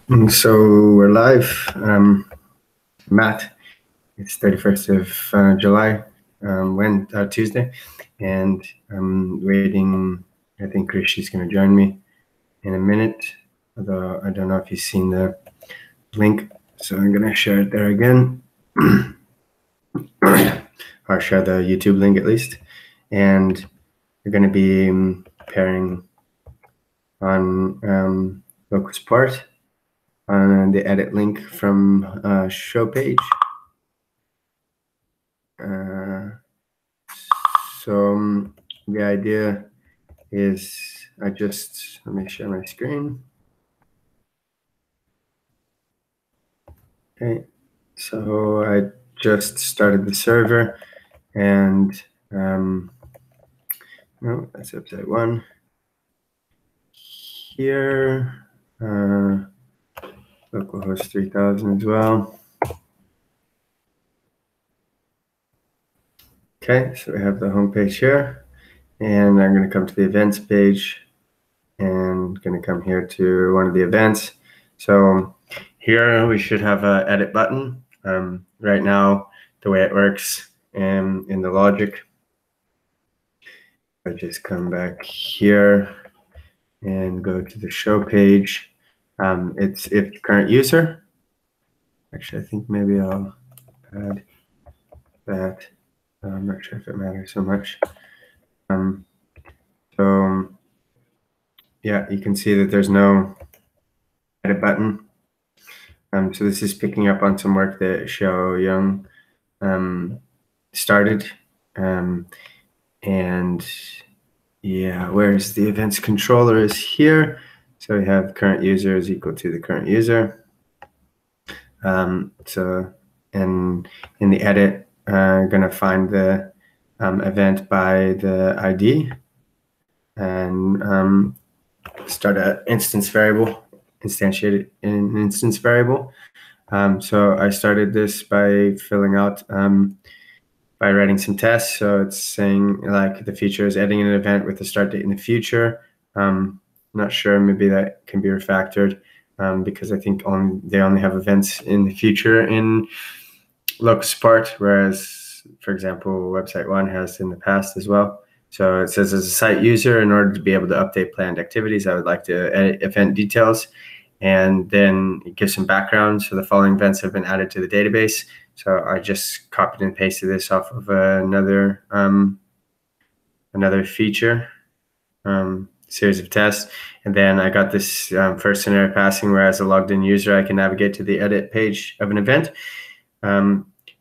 So we're live. Matt, it's 31st of July, Tuesday, and I'm waiting. I think Krishi's going to join me in a minute, although I don't know if he's seen the link, so I'm going to share it there again. Or share the YouTube link at least. And we're going to be pairing on LocalSupport on the edit link from show page. So the idea is let me share my screen. Okay, so I just started the server and no, that's website 1. Here, localhost 3000 as well. Okay, so we have the home page here, and I'm going to come to the events page and going to come here to one of the events. So here we should have an edit button. Right now, the way it works in the logic, I just come back here and go to the show page. It's if current user. Actually, I think maybe I'll add that. I'm not sure if it matters so much. So yeah, you can see that there's no edit button. So this is picking up on some work that Xiao Young started. And yeah, where's the events controller is here. So we have current user is equal to the current user. So and in the edit, I'm going to find the event by the ID and start an instance variable, instantiate an instance variable. So I started this by filling out, by writing some tests. So it's saying like the feature is adding an event with a start date in the future. Not sure, maybe that can be refactored because I think they only have events in the future in LocalSupport, whereas, for example, website 1 has in the past as well. So it says as a site user, in order to be able to update planned activities, I would like to edit event details. And then it gives some background. So the following events have been added to the database. So I just copied and pasted this off of another feature series of tests. And then I got this first scenario passing where as a logged in user, I can navigate to the edit page of an event.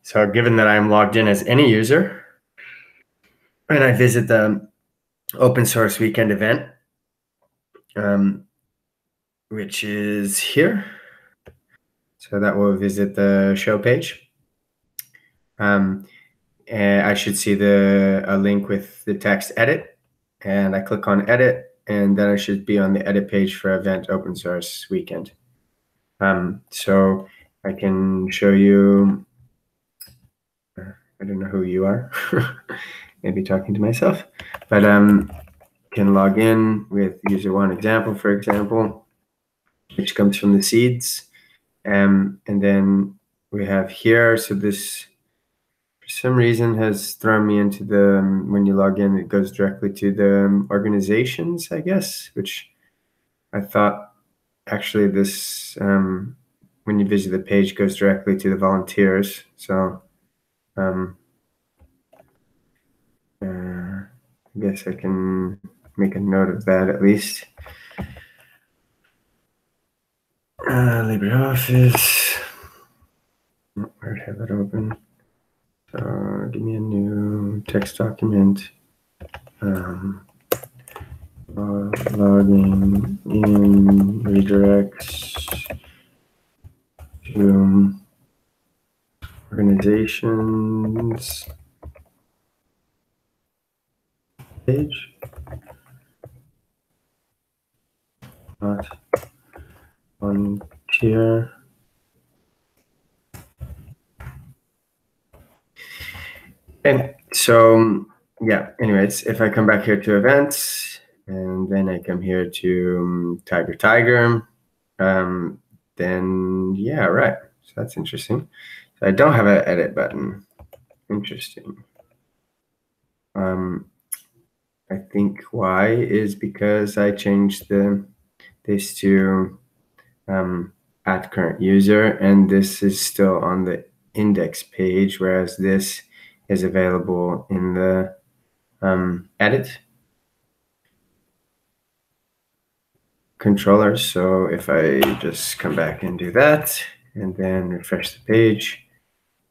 So given that I'm logged in as any user, and I visit the open source weekend event, which is here. So that will visit the show page. And I should see a link with the text edit, and I click on edit, and then I should be on the edit page for event open source weekend. So I can show you, I don't know who you are, maybe talking to myself, but can log in with user 1 example, for example, which comes from the seeds. And then we have here, so this for some reason has thrown me into the, when you log in, it goes directly to the organizations, I guess, which I thought actually this, when you visit the page, goes directly to the volunteers. So I guess I can make a note of that at least. LibreOffice. I already have that open. So give me a new text document. Logging in redirects to organizations page. Not on tier. Okay, so yeah, anyways, if I come back here to events, and then I come here to Tiger, then yeah, right. So that's interesting. So I don't have an edit button. Interesting. I think why is because I changed this to at current user, and this is still on the index page, whereas this is available in the edit controller. So if I just come back and do that and then refresh the page,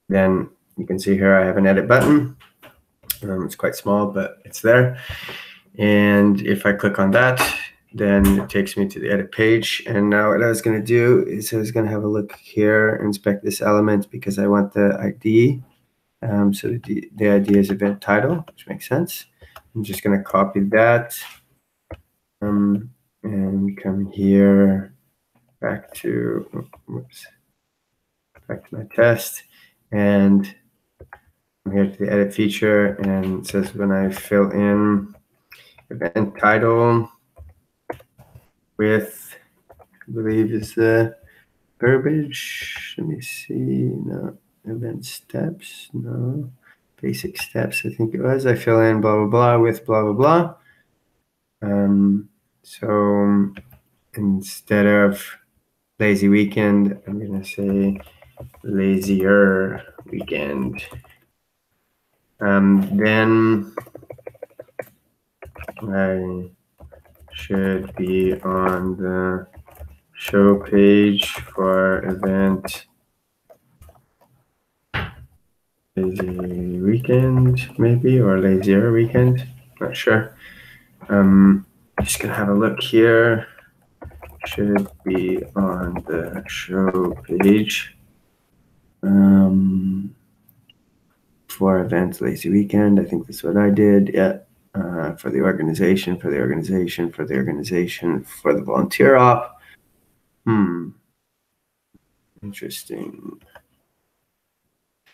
then you can see here I have an edit button. It's quite small, but it's there. And if I click on that, then it takes me to the edit page. And now what I was going to do is I was going to have a look here, inspect this element because I want the ID. So the ID is event title, which makes sense. I'm just going to copy that and come here back to my test, and I'm here to the edit feature, and it says when I fill in event title with, I believe is the verbiage. Let me see. No, event steps. No, basic steps. I think it was. I fill in blah blah blah with blah blah blah. So instead of lazy weekend, I'm gonna say lazier weekend. Then I should be on the show page for event lazy weekend, maybe, or lazier weekend. Not sure. I'm just gonna have a look here. Should be on the show page for event lazy weekend. I think that's what I did. Yeah. For the organization, for the organization, for the organization, for the volunteer op. Interesting.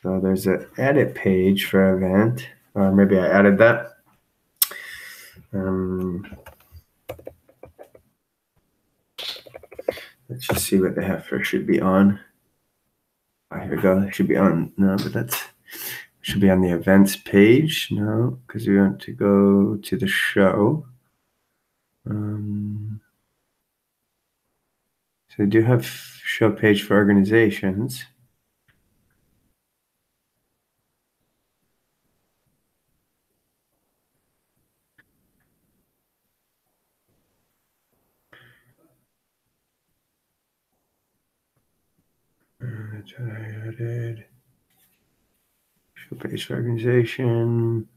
So there's an edit page for event, or maybe I added that. Let's just see what the heifer should be on. Oh, here we go. It should be on. No, but that's should be on the events page. No, because we want to go to the show. So we do have show page for organizations. That's what I added. Show page for organization.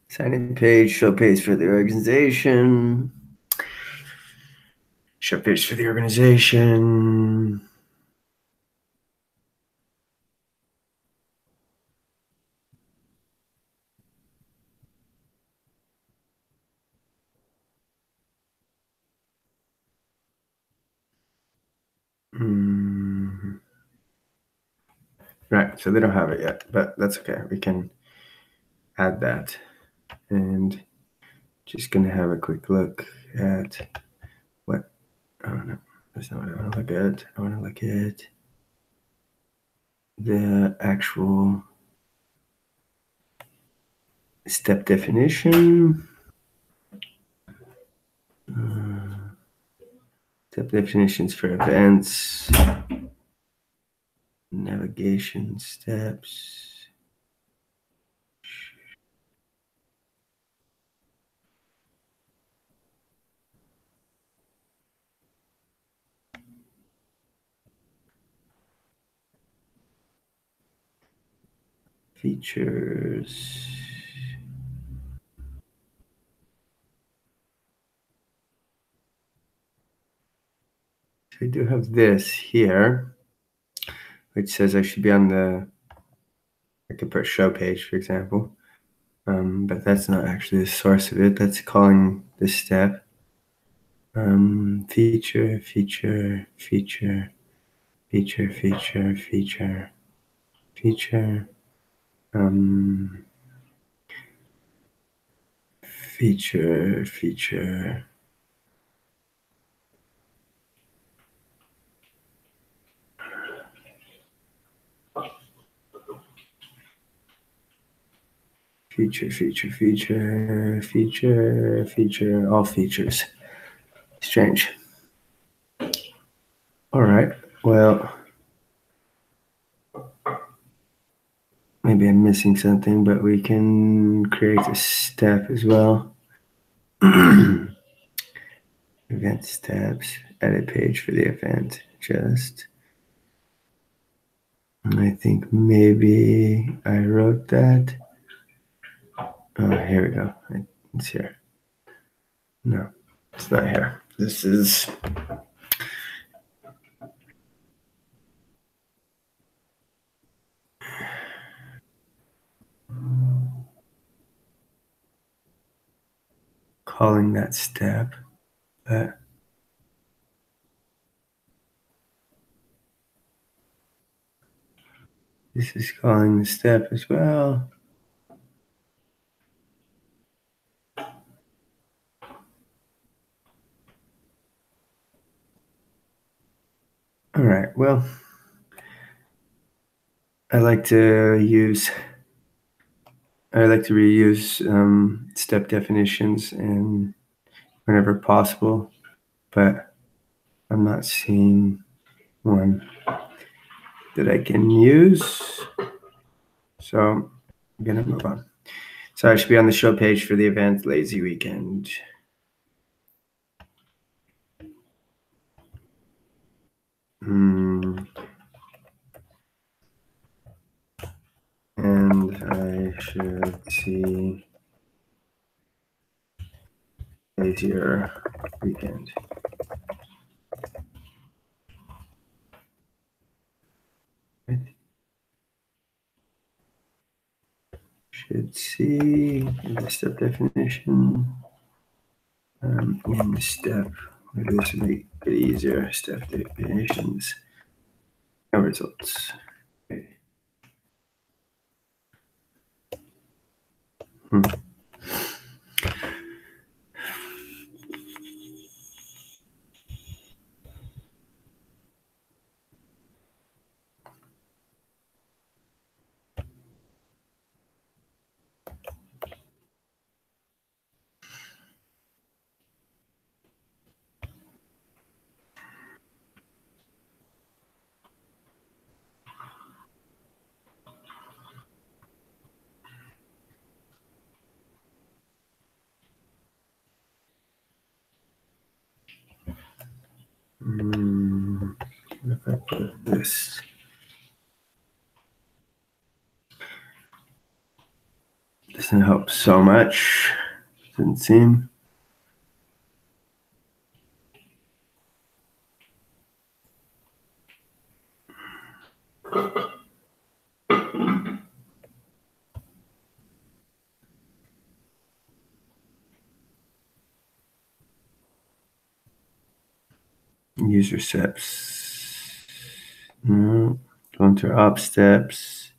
Sign in page, show page for the organization. Show page for the organization. Right, so they don't have it yet, but that's okay. We can add that. And just gonna have a quick look at what, oh no, that's not what I wanna look at. I wanna look at the actual step definition. Step definitions for events, navigation steps. Features. So I do have this here, which says I should be on the, I could put show page, for example. But that's not actually the source of it. That's calling this step. Feature, feature, feature, feature, feature, feature, feature, feature, feature. Feature, all features. Strange. All right, well, maybe I'm missing something, but we can create a step as well. Event steps, edit page for the event. I think maybe I wrote that. Oh, here we go. It's here. No, it's not here. This is calling that step, but this is calling the step as well. All right, well, I like to reuse step definitions and whenever possible, but I'm not seeing one that I can use. So I'm gonna move on. So I should be on the show page for the event Lazy Weekend. And I should see Lazier Weekend. Should see the step definition in the step. Maybe this will make it easier. Step definitions. No results. Okay. What if I put this? Doesn't help so much. Doesn't seem. User steps. No. Going to op steps.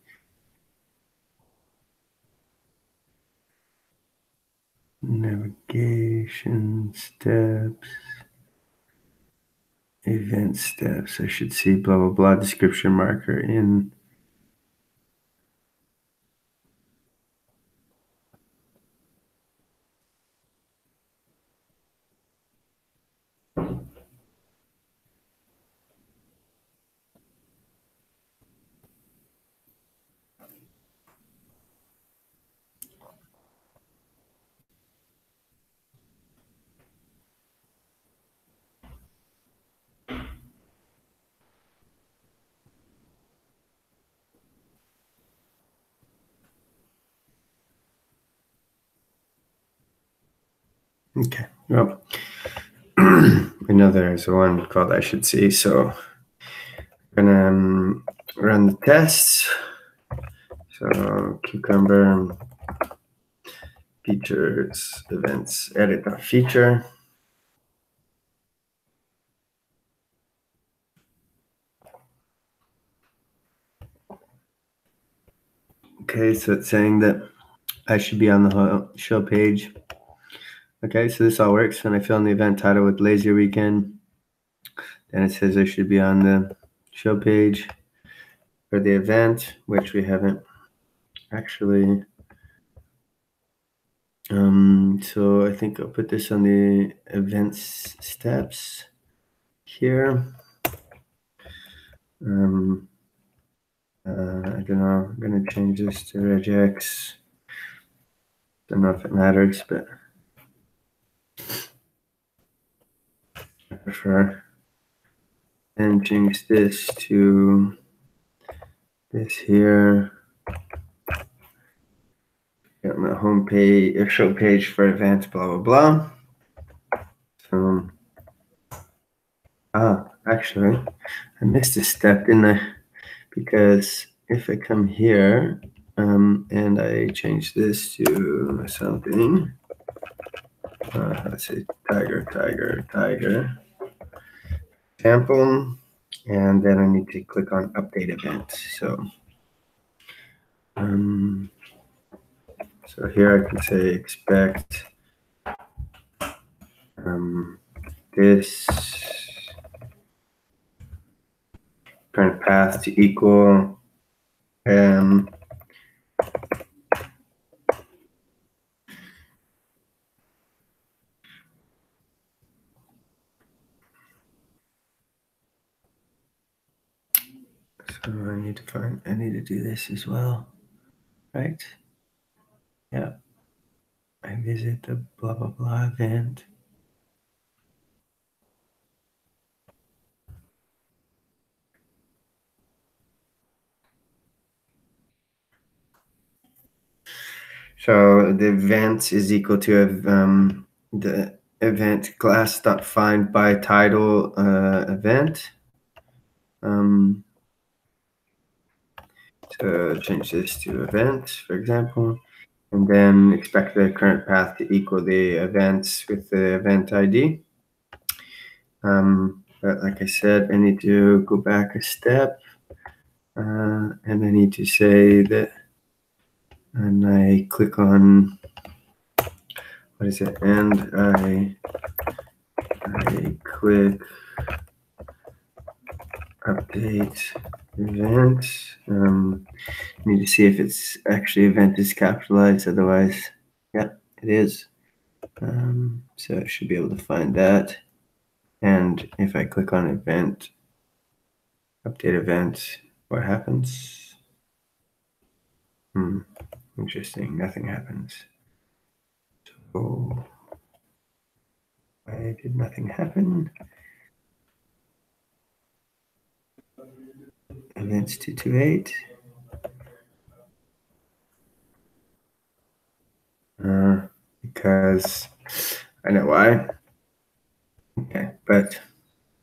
Navigation steps. Event steps. I should see blah, blah, blah description marker in. Okay, well, I know there's one called I should see, so I'm gonna run the tests. So cucumber features events edit that feature. Okay, so it's saying that I should be on the show page. Okay, so this all works. When I fill in the event title with Lazier Weekend, then it says I should be on the show page for the event, which we haven't actually So I think I'll put this on the events steps here. I don't know, I'm gonna change this to regex. Don't know if it matters, but I prefer. And change this to this here. Got my home page, or show page for events, blah, blah, blah. So, actually, I missed a step, didn't I? Because if I come here, and I change this to something, let's say tiger sample, and then I need to click on update event. So here I can say expect this current path to equal so I need to do this as well, right? Yeah. I visit the blah, blah, blah event. So the event is equal to the event class dot find by title event. So change this to event, for example, and then expect the current path to equal the events with the event ID. But like I said, I need to go back a step, and I need to say that, and I click on, what is it? And I click update event. Need to see if it's actually event is capitalized. Otherwise, yeah, it is. So I should be able to find that. And if I click on event, update event, what happens? Interesting. Nothing happens. So why did nothing happen? Events 228. Because I know why. Okay, but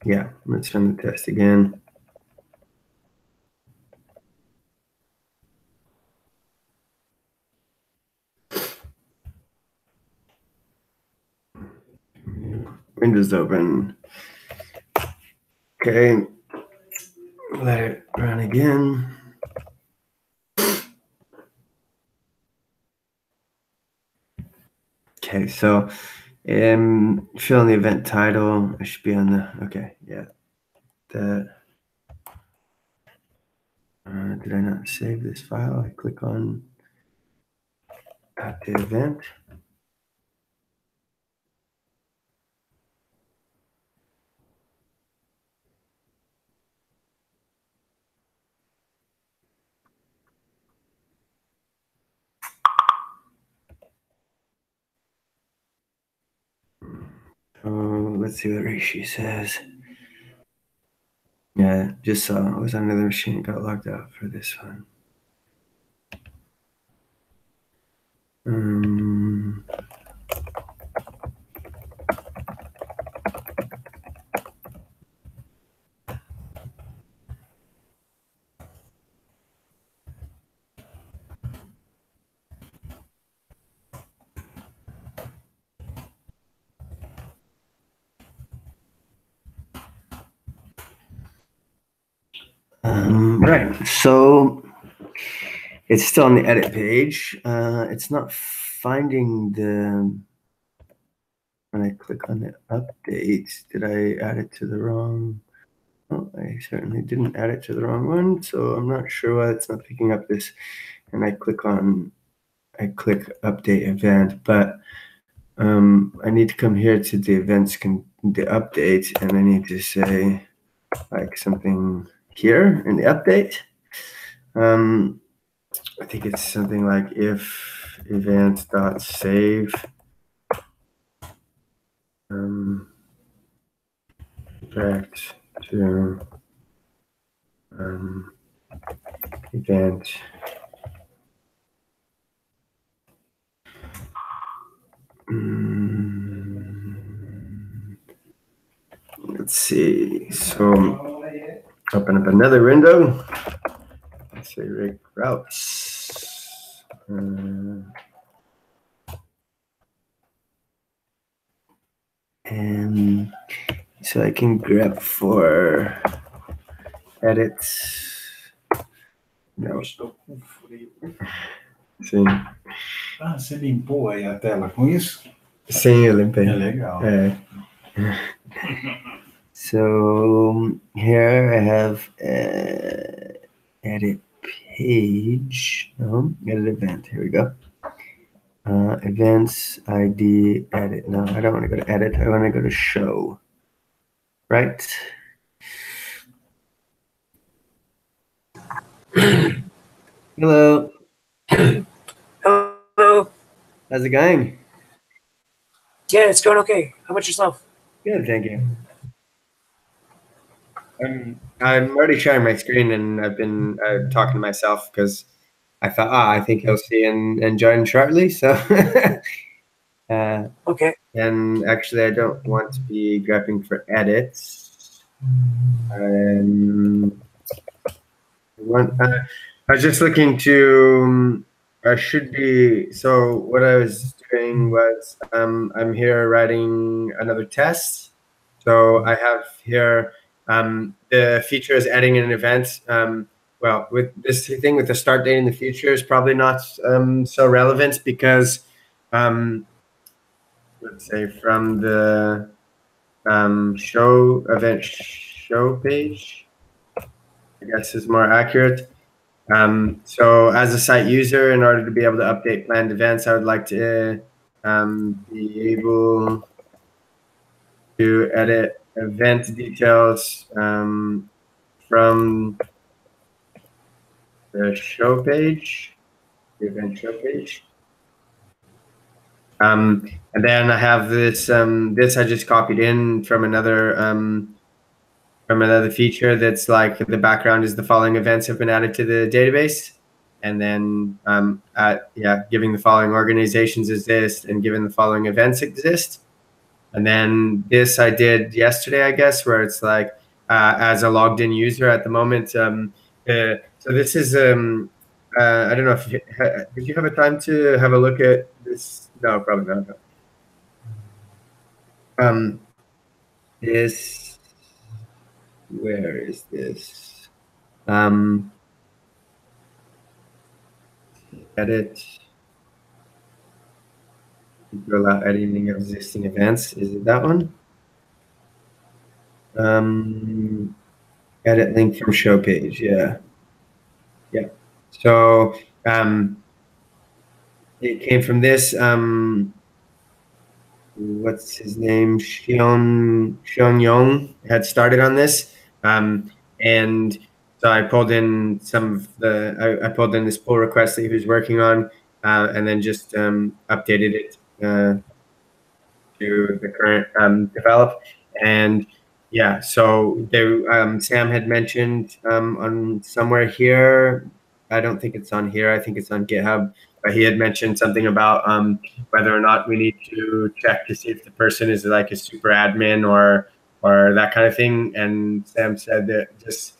yeah, let's run the test again. Windows open. Okay, let it run again. Okay, so fill in the event title. I should be on the, okay, yeah. That, did I not save this file? I click on update event. Let's see what Rishi says. Yeah, just saw I was on another machine, got logged out for this one. Right, so it's still on the edit page. It's not finding the, when I click on the update, did I add it to the wrong? Oh, I certainly didn't add it to the wrong one, so I'm not sure why it's not picking up this. And I click on I click update event, but I need to come here to the events, the update, and I need to say like something here in the update. I think it's something like if event.save back to event. Let's see. So open up another window. Let's say rig routes. And so I can grab for edits. Não. Sim. Ah, você limpou aí a tela com isso? Sim, eu limpei. É legal. É. So here I have edit page. No, edit event. Here we go. Events ID edit. No, I don't want to go to edit. I want to go to show. Right. Hello. Hello. How's it going? Yeah, it's going okay. How about yourself? Good, thank you. I'm already sharing my screen, and I've been talking to myself because I thought, I think he'll see and join shortly. So, Okay. and actually, I don't want to be grabbing for edits. I was just looking to. I should be. So what I was doing was, I'm here writing another test. So I have here the feature is adding an event. Well, with this thing with the start date in the future is probably not so relevant because, let's say from the show event show page, I guess is more accurate. So as a site user, in order to be able to update planned events, I would like to be able to edit event details from the show page, the event show page. And then I have this, this I just copied in from another feature that's like the background is the following events have been added to the database. And then, giving the following organizations exist and given the following events exist. And then this I did yesterday, I guess, where it's like, as a logged in user at the moment. So this is, I don't know if did you have a time to have a look at this? No, probably not. This, where is this? Edit. Allow editing existing events. Is it that one? Edit link from show page. Yeah. Yeah. So it came from this. What's his name? Xion Yong had started on this. And so I pulled in some of the, I pulled in this pull request that he was working on, and then just updated it to the current develop. And yeah, so there, Sam had mentioned on somewhere here, I don't think it's on here, I think it's on GitHub, but he had mentioned something about whether or not we need to check to see if the person is like a super admin or that kind of thing. And Sam said that just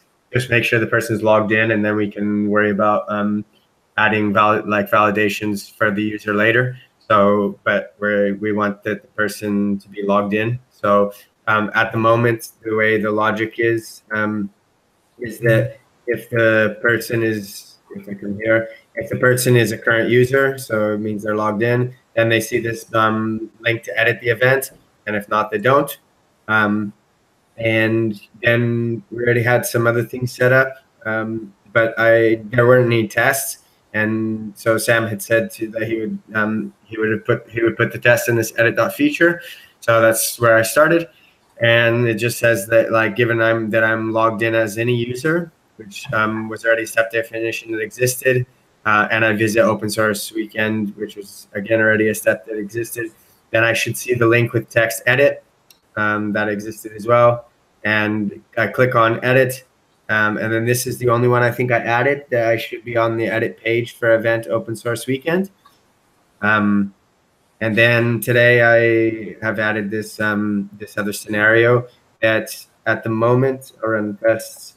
make sure the person is logged in, and then we can worry about adding validations for the user later. So, but we want the person to be logged in. So at the moment, the way the logic is that if the person is, if I come here, if the person is a current user, so it means they're logged in, then they see this link to edit the event, and if not, they don't. And then we already had some other things set up, but there weren't any tests. And so Sam had said that he would put the test in this edit.feature. So that's where I started. And it just says that, like, given I'm logged in as any user, which was already a step definition that existed, and I visit open source weekend, which was again already a step that existed, then I should see the link with text edit that existed as well. And I click on edit, and then this is the only one I think I added that I should be on the edit page for event open source weekend. And then today I have added this this other scenario that at the moment are on tests.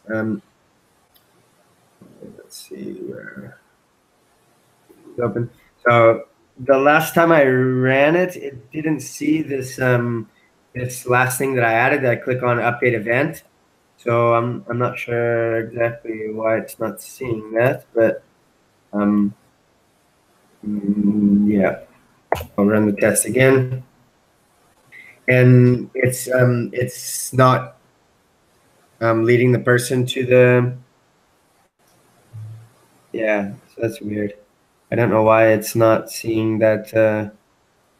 Let's see where it's open. So the last time I ran it, it didn't see this this last thing that I added. That I click on update event. So I'm not sure exactly why it's not seeing that, but yeah. I'll run the test again, and it's not leading the person to the, yeah. So that's weird. I don't know why it's not seeing that that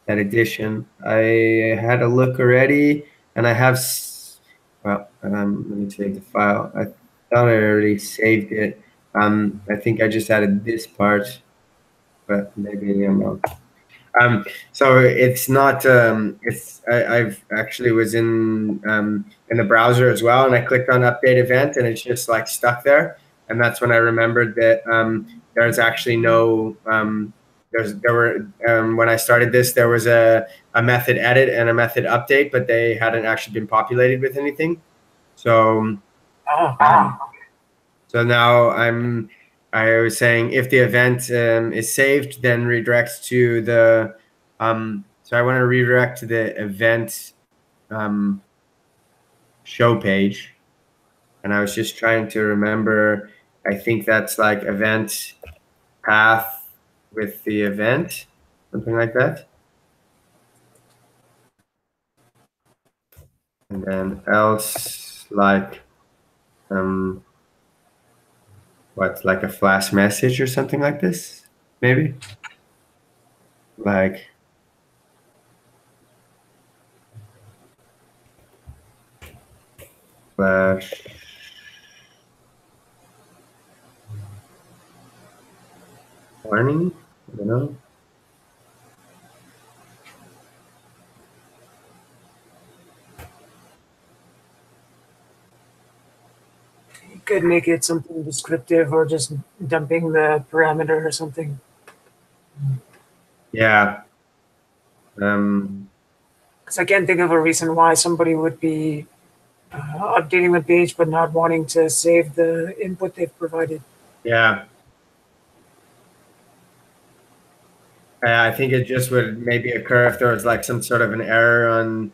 addition. I had a look already, and I have well. Let me save the file. I thought I already saved it. I think I just added this part, but maybe I'm wrong. So it's not. I've actually was in the browser as well, and I clicked on update event, and it's just like stuck there. And that's when I remembered that there's actually no. There were when I started this, there was a method edit and a method update, but they hadn't actually been populated with anything. So. So now I was saying if the event is saved, then redirects to the, so I want to redirect to the event show page. And I was just trying to remember, I think that's like event path with the event, something like that. And then else like, what, like a flash message or something like this, maybe? Like, flash warning, I don't know. You could make it something descriptive or just dumping the parameter or something. Yeah. Because I can't think of a reason why somebody would be updating the page but not wanting to save the input they've provided. Yeah. I think it just would maybe occur if there was like some sort of an error on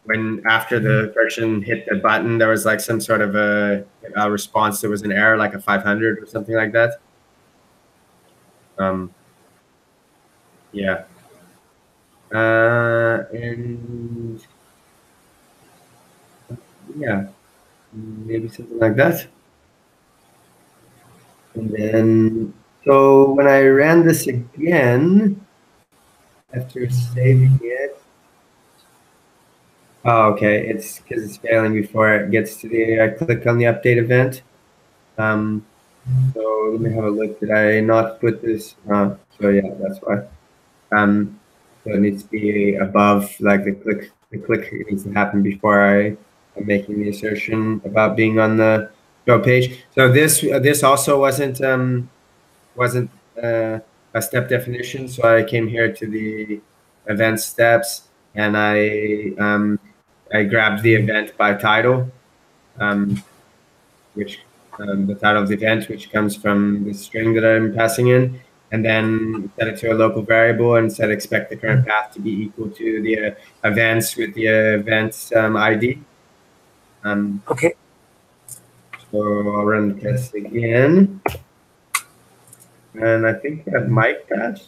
when after the person hit the button, there was like some sort of a response. There was an error, like a 500 or something like that. Yeah. And yeah, maybe something like that. And then, so when I ran this again, after saving it, oh, okay, it's because it's failing before it gets to the, I click on the update event. So let me have a look. Did I not put this? So yeah, that's why. So it needs to be above, like the click needs to happen before I'm making the assertion about being on the show page. So this also wasn't a step definition. So I came here to the event steps, and I grabbed the event by title, which the title of the event, which comes from the string that I'm passing in, and then set it to a local variable and set expect the current path to be equal to the events with the events ID. Okay. So I'll run the test again. And I think that might pass.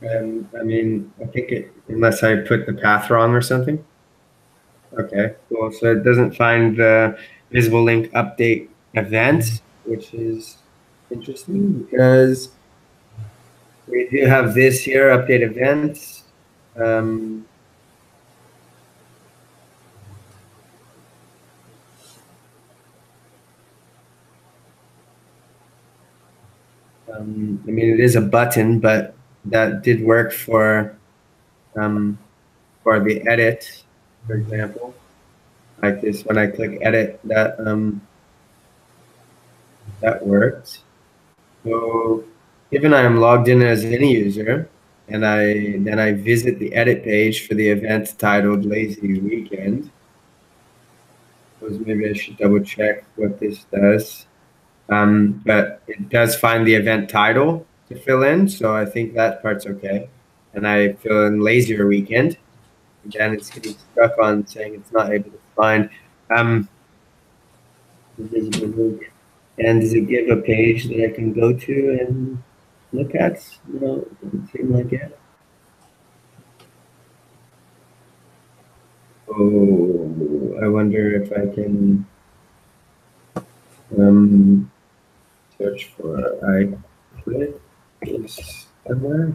I mean, I think it, unless I put the path wrong or something. Okay, cool. So it doesn't find the visible link update event, which is interesting because we do have this here, update events. I mean, it is a button, but that did work for the edit, for example. Like this, when I click edit, that worked. So given I am logged in as any user, and then I visit the edit page for the event titled Lazy Weekend. Suppose maybe I should double check what this does. But it does find the event title to fill in, so I think that part's okay. And I fill in Lazier Weekend. Again, it's getting stuck on saying it's not able to find. And does it give a page that I can go to and look at? No, it doesn't seem like it. Oh, I wonder if I can search for iClick somewhere.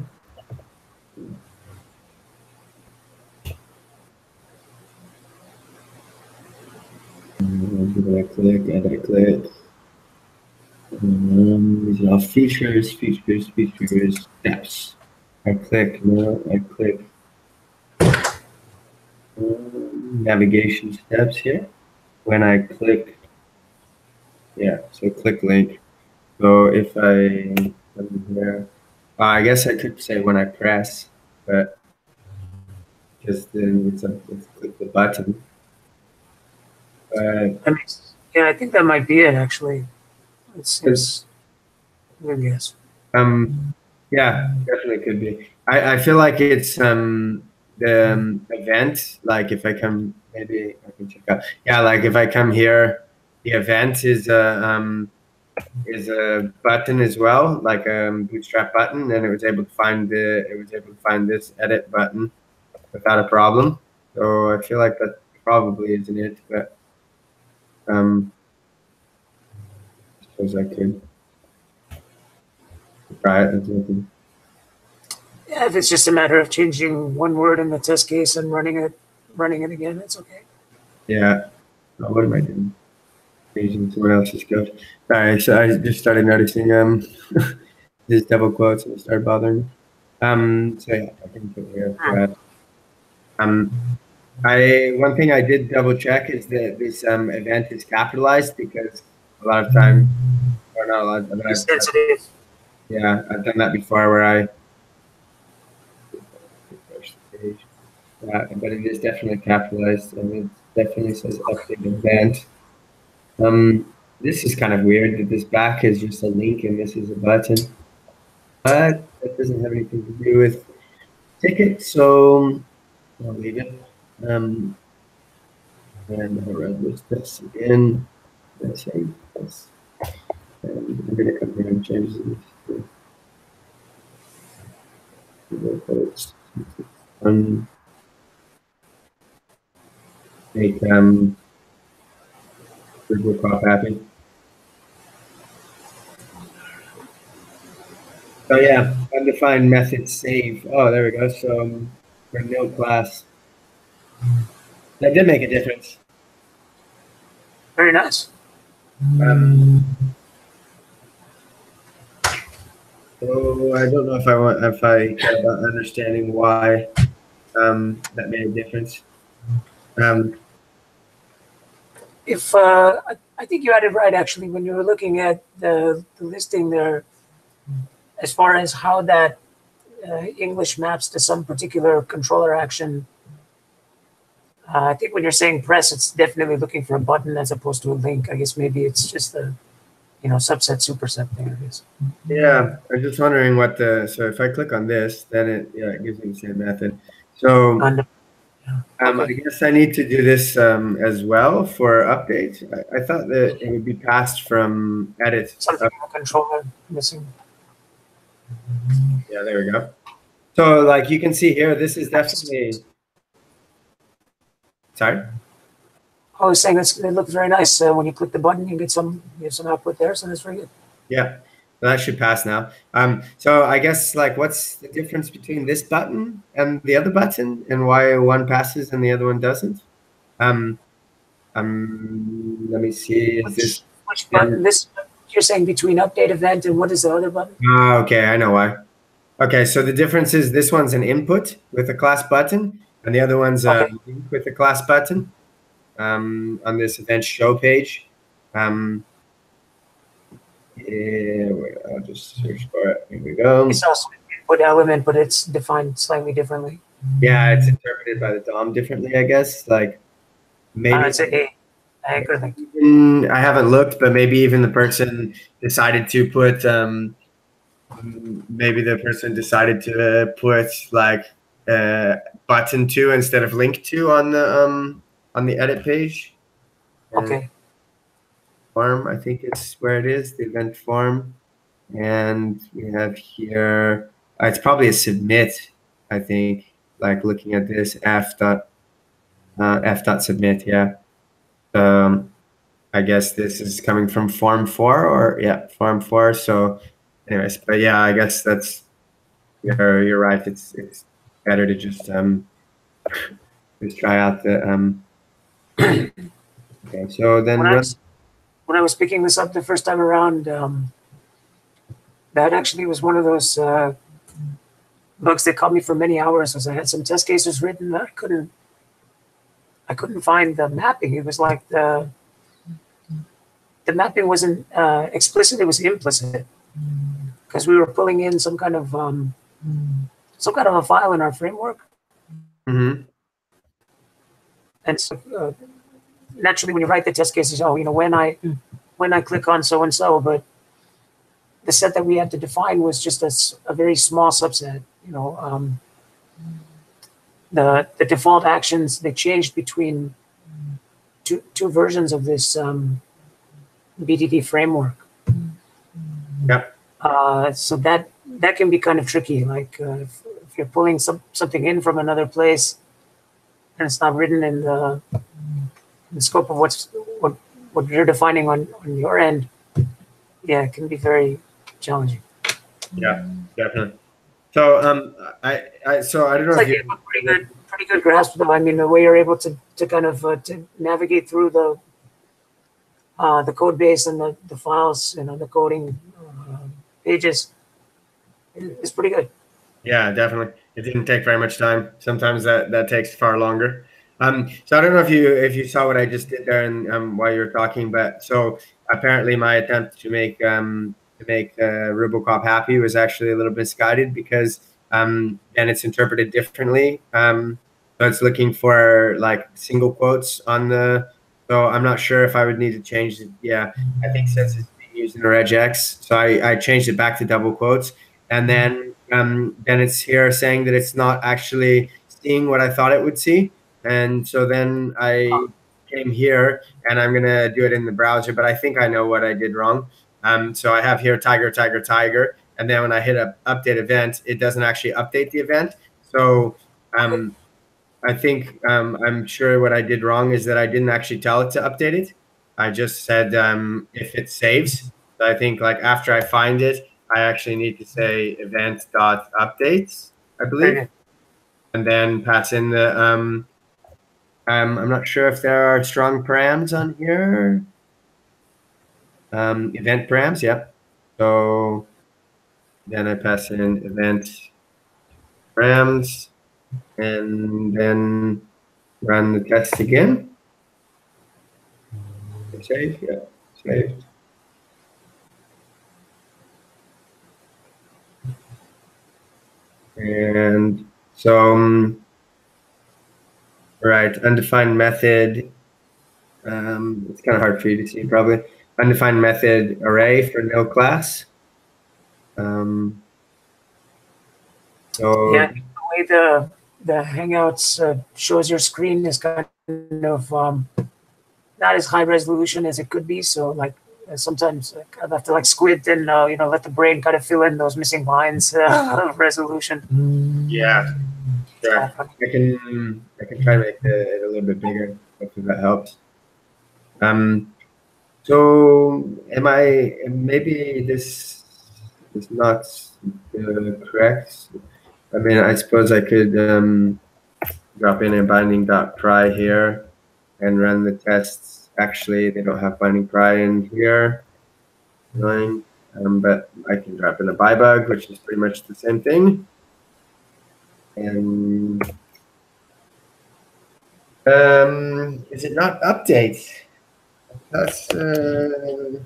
I click and I click. These are all features, steps. I click, no, I click navigation steps here. When I click, yeah, so click link. So if I come here, I guess I could say when I press, but just then it's click the button. Yeah, I think that might be it actually. It's maybe yes. Yeah, definitely could be. I feel like it's the event. Like if I come, maybe I can check out. Yeah, like if I come here, the event is a button as well, like a Bootstrap button, and it was able to find this edit button without a problem. So I feel like that probably isn't it, but I suppose I could try it. Yeah, if it's just a matter of changing one word in the test case and running it again, it's okay. Yeah. Oh, what am I doing? Changing someone else's code. All right, so I just started noticing these double quotes and it started bothering me. So yeah, I can put here. One thing I did double check is that this event is capitalized because a lot of times, or not a lot, but I've done that before where I but it is definitely capitalized and it definitely says update event. This is kind of weird that this back is just a link and this is a button, but that doesn't have anything to do with ticket, so I'll leave it. And I'll run this test again. That's it. And I'm going to come here and change this to make Google Crop happy. So yeah, undefined method save. Oh, there we go. So for nil class, that did make a difference. Very nice. So I don't know if I care about understanding why that made a difference. If I think you had it right actually when you were looking at the listing there, as far as how that English maps to some particular controller action. I think when you're saying press, it's definitely looking for a button as opposed to a link. I guess maybe it's just the subset superset thing, I guess. Yeah, I'm just wondering what so if I click on this, then it gives me the same method. So I guess I need to do this as well for updates. I thought that it would be passed from edit. Something in the controller missing. Yeah, there we go. So like you can see here, this is definitely. Sorry. I was saying it looks very nice when you click the button. You get some output there, so that's very good. Yeah, So that should pass now. So I guess like what's the difference between this button and the other button, and why one passes and the other one doesn't? Um, Let me see. Is this? Which button? This you're saying between update event and what is the other button? Okay, I know why. Okay, so the difference is this one's an input with a class button, and the other one's a link with a class button on this event show page. Yeah, I'll just search for it. Here we go. It's also an input element, but it's defined slightly differently. Yeah, it's interpreted by the DOM differently, I guess. Like maybe It's a anchor link. I haven't looked, but maybe even the person decided to put maybe the person decided to put like button 2 instead of link 2 on the edit page. Okay. Form, I think it's where it is, the event form. And we have here, it's probably a submit, I think, like looking at this f dot submit, yeah. I guess this is coming from form 4 or yeah, form 4. So anyways, but yeah, I guess that's, you're right. It's better to just try out the okay. So then when I was picking this up the first time around, that actually was one of those bugs that caught me for many hours. Was I had some test cases written that I couldn't find the mapping. It was like the mapping wasn't explicit; it was implicit, because we were pulling in some kind of a file in our framework. Mm-hmm. And so naturally, when you write the test cases, when I click on so and so, but the set that we had to define was just a very small subset. The default actions, they changed between two versions of this BDD framework. Yep. So that can be kind of tricky. Like if you're pulling something in from another place and it's not written in the scope of what you're defining on your end, yeah, it can be very challenging. Yeah, definitely. So I don't know It's like you have a pretty good grasp though. I mean, the way you're able to kind of to navigate through the code base and the files, the coding pages is pretty good. Yeah, definitely. It didn't take very much time. Sometimes that takes far longer. So I don't know if you saw what I just did there and while you were talking, but so apparently my attempt to make Robocop happy was actually a little misguided because then it's interpreted differently. So it's looking for like single quotes on the. So I'm not sure if I would need to change it. Yeah, I think since it's being used in regex, so I changed it back to double quotes, and then it's here saying that it's not actually seeing what I thought it would see. And so then I came here and I'm going to do it in the browser, but I think I know what I did wrong. So I have here tiger, tiger, tiger. And then when I hit a update event, it doesn't actually update the event. So I think I'm sure what I did wrong is that I didn't actually tell it to update it. I just said if it saves. So I think like after I find it, I actually need to say event.updates, I believe. Okay. And then pass in the I'm not sure if there are strong params on here. Event params, yep. So then I pass in event params and then run the test again. Save, yeah, saved. And so, right, undefined method. It's kind of hard for you to see probably. Undefined method array for no class. So yeah, the way the Hangouts shows your screen is kind of not as high resolution as it could be. So like sometimes I have to like squint and let the brain kind of fill in those missing lines of resolution. yeah, sure. I can try to make it a little bit bigger. Hopefully that helps. So maybe this is not correct. I mean, I suppose I could drop in a binding.pry here and run the tests. Actually, they don't have binding pry in here. Annoying. But I can drop in a bybug, which is pretty much the same thing. And is it not update? That's okay.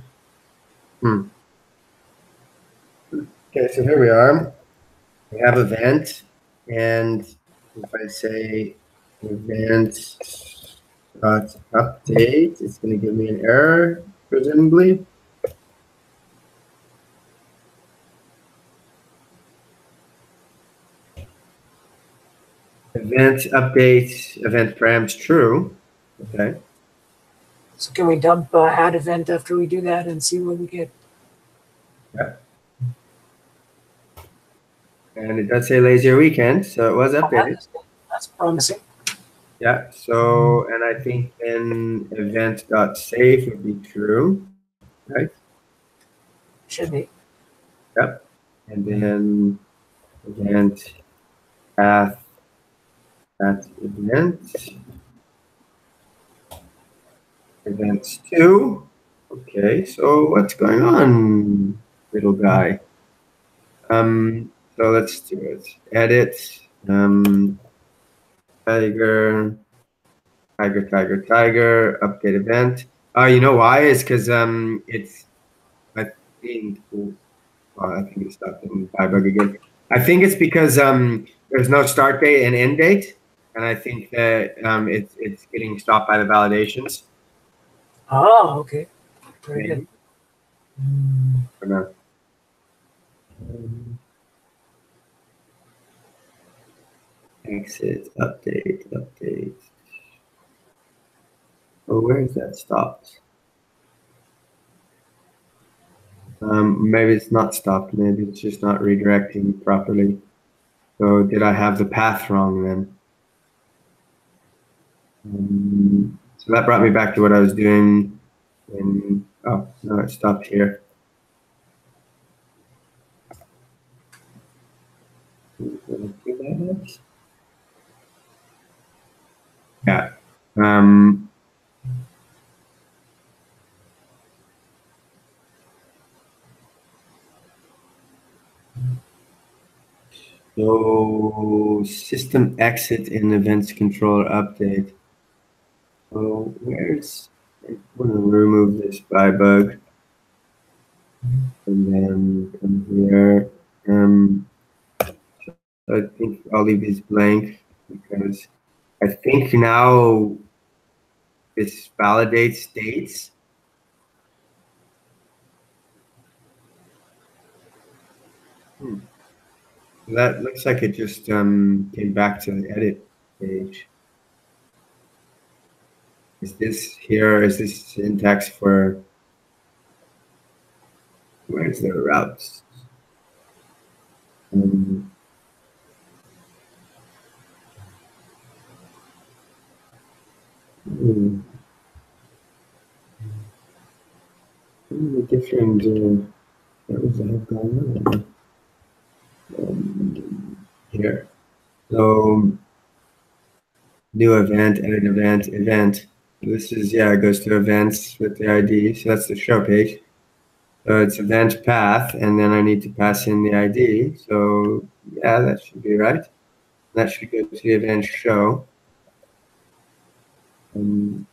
So here we are. We have event, and if I say event dot update, it's going to give me an error, presumably. Event update, event params true. Okay. So can we dump add event after we do that and see what we get? Yeah. And it does say lazier weekend, so it was updated. That's promising. Yeah. So, and I think then event.save would be true, right? Should be. Yep. And then event path at events 2. Okay, so what's going on, little guy? So let's do it. Edit, tiger, update event. Oh, you know why? It's because it's, I think, I think it's stopped in bug again. I think it's because there's no start date and end date, and I think that it's getting stopped by the validations. Oh, okay. Very good. For now. Exit, update. Oh, where is that stopped? Maybe it's not stopped. Maybe it's just not redirecting properly. So did I have the path wrong then? So that brought me back to what I was doing. Oh, no, it stopped here. Yeah. So system exit and events controller update. So where's, I want to remove this by bug. And then come here. So I think I'll leave these blank because I think now this validates states. That looks like it just came back to the edit page. Is this here? Is this syntax for where's the routes? Different what was that going on? Here. So new event, edit event. This is, yeah, it goes to events with the ID. So that's the show page. So it's event path, and then I need to pass in the ID. So yeah, that should be right. That should go to the event show. So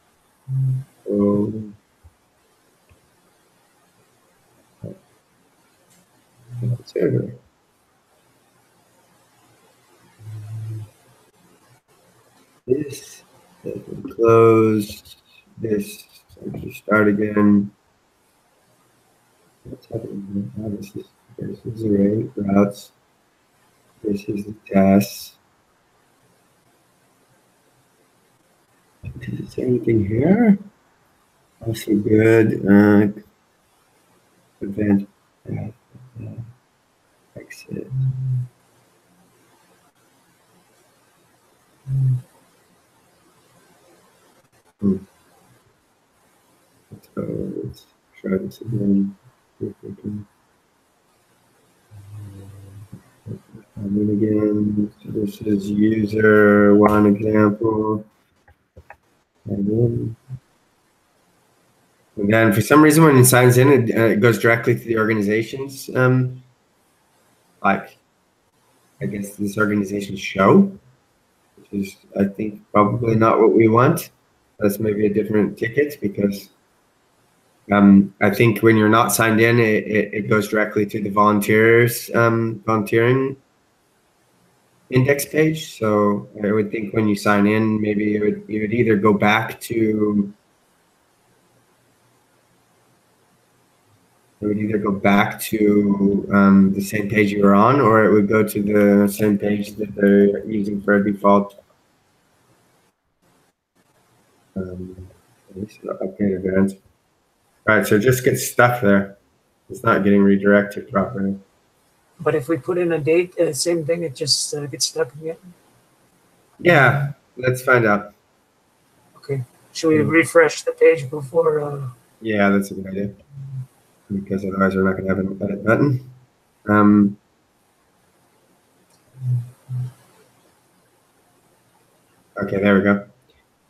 server. This, close this, so just start again. What's happening here? This is array routes. This is the task. Does it say anything here? Also good. Event exit. Let's go. Let's try this again. See if we can. And then again, so this is user one example. And then for some reason, when it signs in, it goes directly to the organization's, like, I guess this organization's show, which is, I think, probably not what we want. That's maybe a different ticket because I think when you're not signed in, it goes directly to the volunteers, volunteering index page. So I would think when you sign in, maybe you would either go back to the same page you were on, or it would go to the same page that they're using for a default. Update event. All right, so it just gets stuck there. It's not getting redirected properly. But if we put in a date, same thing, it just gets stuck again. Yeah, let's find out. Okay. Should we refresh the page before? Yeah, that's a good idea. Because otherwise we're not going to have an edit button. Okay, there we go.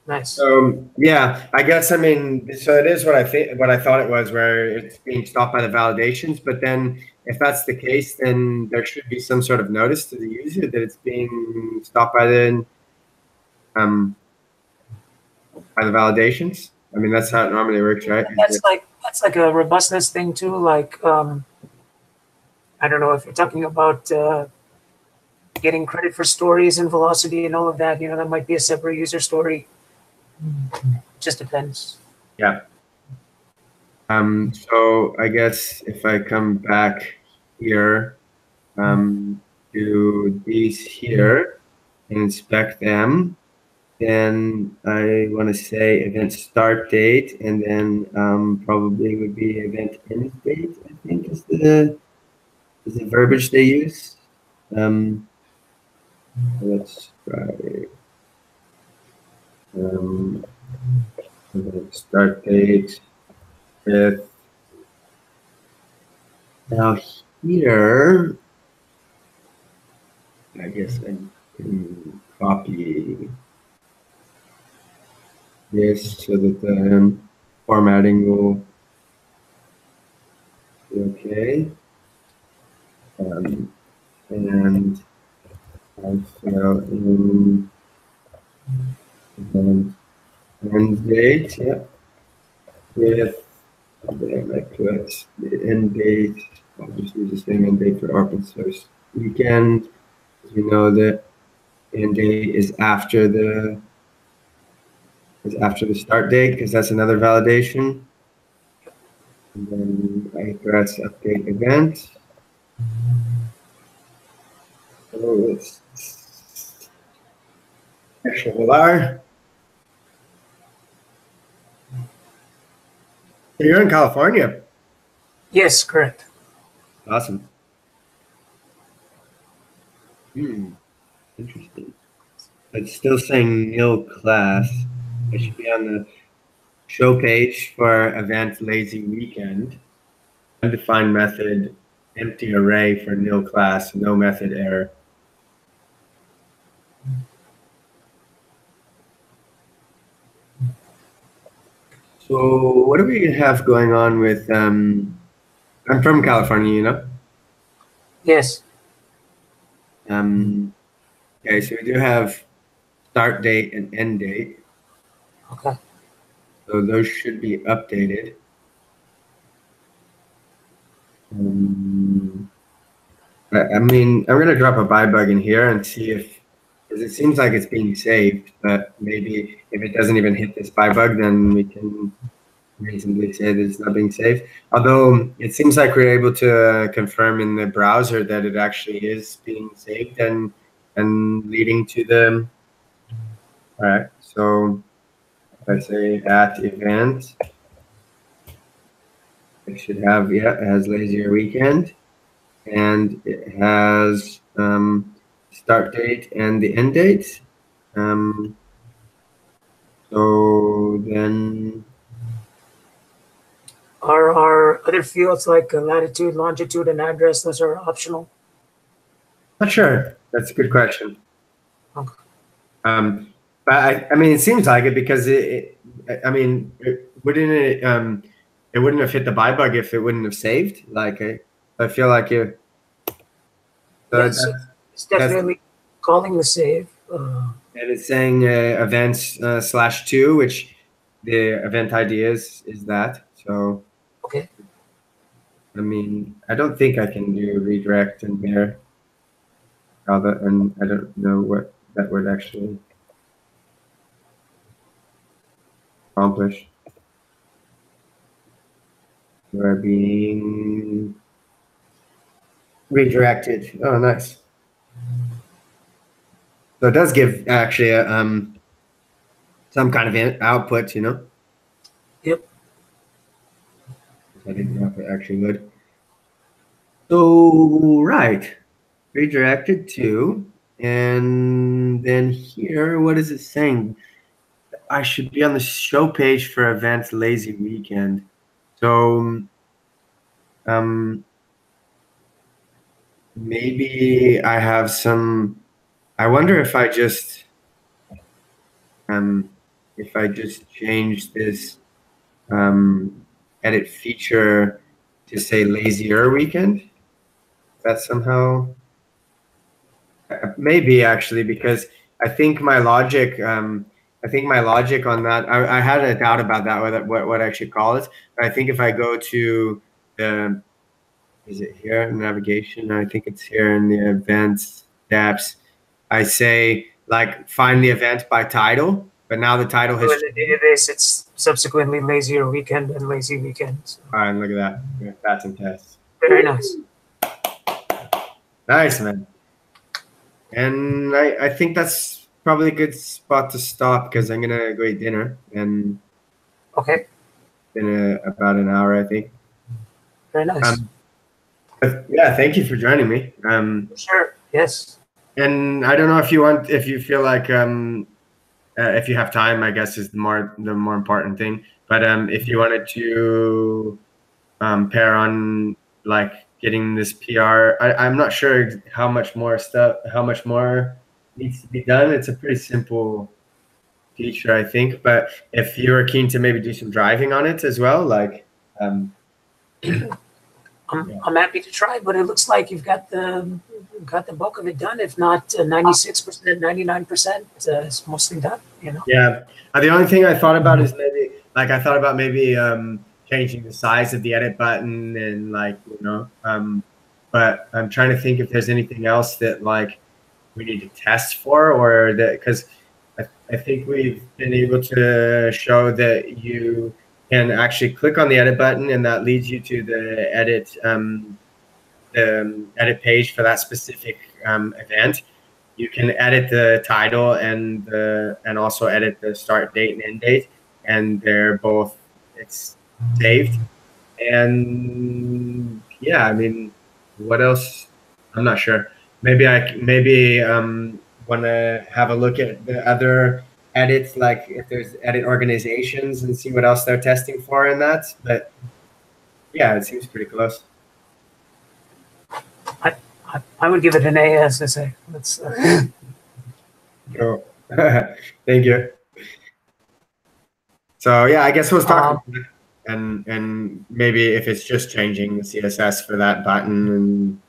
Nice. So yeah, I guess so it is what I thought it was, where it's being stopped by the validations. But then, if that's the case, then there should be some sort of notice to the user that it's being stopped by the validations. I mean, that's how it normally works, right? That's like a robustness thing too. Like I don't know if you're talking about getting credit for stories and velocity and all of that. That might be a separate user story. Just depends. Yeah. So I guess if I come back here to these here and inspect them, then I want to say event start date, and then probably would be event end date, I think is the verbiage they use. Let's try start date with, now here, I guess I can copy this so that the formatting will be okay. And I fill in event end date, yeah, with I put the end date. I'll just use the same end date for open source weekend. As we know that end date is after the start date, because that's another validation. And then I press update event. So it's Volar. You're in California. Yes, correct. Awesome. Interesting. It's still saying nil class. I should be on the show page for event lazy weekend. Undefined method, empty array for nil class, no method error. So what do we have going on with, I'm from California, Yes. Okay, so we do have start date and end date. Okay. So those should be updated. I mean, I'm going to drop a buy bug in here and see if, because it seems like it's being saved, but maybe if it doesn't even hit this buy bug, then we can reasonably say that it's not being saved. Although it seems like we're able to confirm in the browser that it actually is being saved and leading to the, all right, so if I say at event, it should have, yeah, it has lazier weekend, and it has start date and the end date. So then, Are other fields like latitude, longitude, and address, those are optional? Not sure. That's a good question. Okay. But I mean, it seems like it because I mean, wouldn't it? It wouldn't have hit the buy bug if it wouldn't have saved. Like I feel like it. So Yes, it's that's definitely calling the save. and it's saying events /2, which the event ID is that. So Okay. I mean, I don't think I can do redirect and there. And I don't know what that would actually accomplish. We're being redirected. Oh, nice. So it does give actually some kind of output, you know. Yep. I think the output actually would. So right, redirected to, and then here, what is it saying? I should be on the show page for events lazy weekend. So maybe I have some. I wonder if I just change this edit feature to say lazier weekend. That somehow maybe actually because I think my logic. I think my logic on that. I had a doubt about that. What I should call it. But I think if I go to the is it here in navigation? I think it's here in the events dApps. I say like find the event by title, but now the title So has in the database, it's subsequently lazier weekend and lazy weekend. So. all right, look at that. We have bats and tests. Very nice. Nice, man. And I think that's probably a good spot to stop because I'm gonna go eat dinner and Okay. in about an hour, I think. Very nice. But yeah, thank you for joining me. Sure. Yes. And I don't know if you feel like if you have time, I guess is the more important thing. But if you wanted to pair on like getting this PR, I'm not sure how much more needs to be done. It's a pretty simple feature, I think. But if you were keen to maybe do some driving on it as well, like I'm happy to try, but it looks like you've got the bulk of it done. If not 96%, 99%, it's mostly done. You know. yeah. The only thing I thought about is maybe changing the size of the edit button and like but I'm trying to think if there's anything else that like we need to test for or that because I think we've been able to show that you can actually click on the edit button and that leads you to the edit page for that specific event. You can edit the title and also edit the start date and end date, and they're both it's saved. And yeah, I mean, what else? I'm not sure. Maybe want to have a look at the other edits, like if there's edit organizations, and see what else they're testing for in that. But yeah, it seems pretty close. I would give it an A, as I say. That's. Cool. Thank you. So yeah, I guess we'll talk and maybe if it's just changing the CSS for that button, and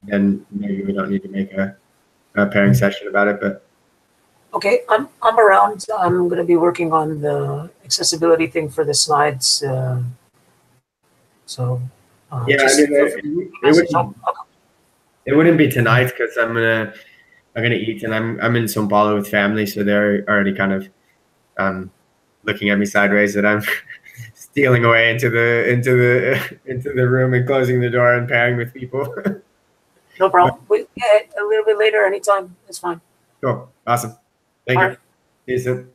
then maybe we don't need to make a pairing session about it. But okay, I'm around. I'm going to be working on the accessibility thing for the slides. So yeah, I mean, it wouldn't be tonight because I'm gonna eat, and I'm in São Paulo with family, so they're already kind of looking at me sideways that I'm stealing away into the room and closing the door and pairing with people. No problem. Yeah, a little bit later, anytime. It's fine. Cool. Awesome. Thank you. Right. See you soon.